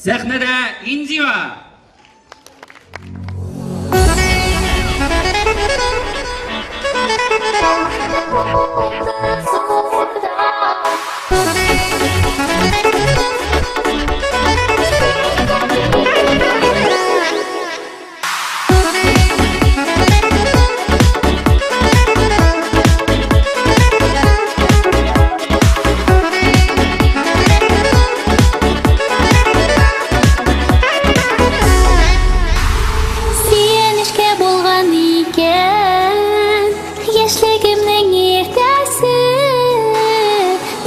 Sahnada Injiva. Яшьлегимнең иртәсе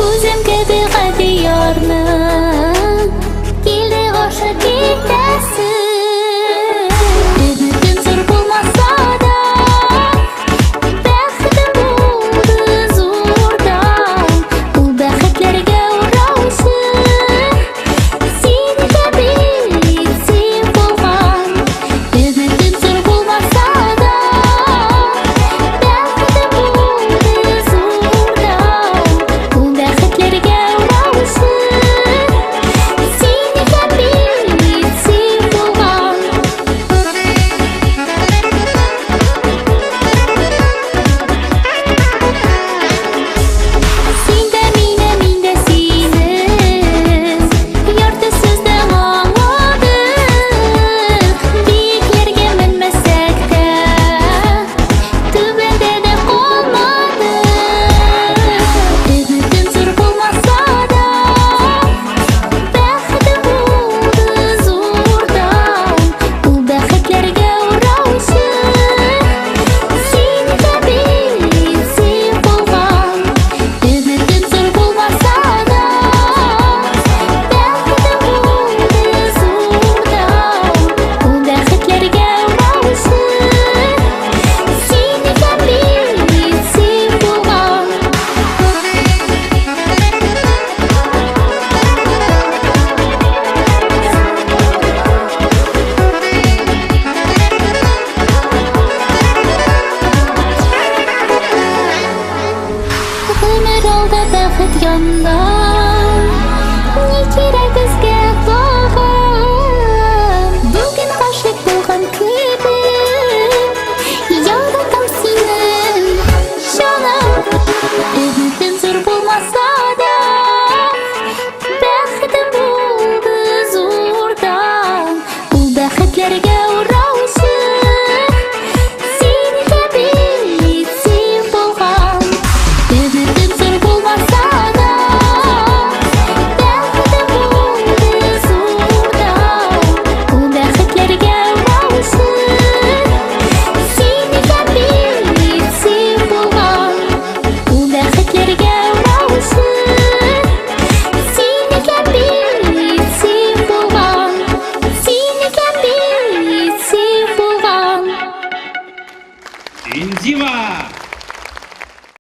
үзем кебек дiyarның килде гашык итәсе. Өмитем зур булмаса да, бәхетем булды зурдан. Ул бәхетләргә ураучы син кебек син булган. Өмитем зур булмаса да, бәхет янда ни кирәк безгә тагын? Бүген гашык булган кебек яратам сине җаным. Өмитем зур булмаса да, бәхетем булды зурдан. Ул бәхетләргә ураучы син кебек син булган. Өмитем зур булмаса да, бәхетем булды зурдан. Ул бәхетләргә ураучы син кебек син булган. Ул бәхетләргә ураучы син кебек син булган. Син кебек син булган. Injiva.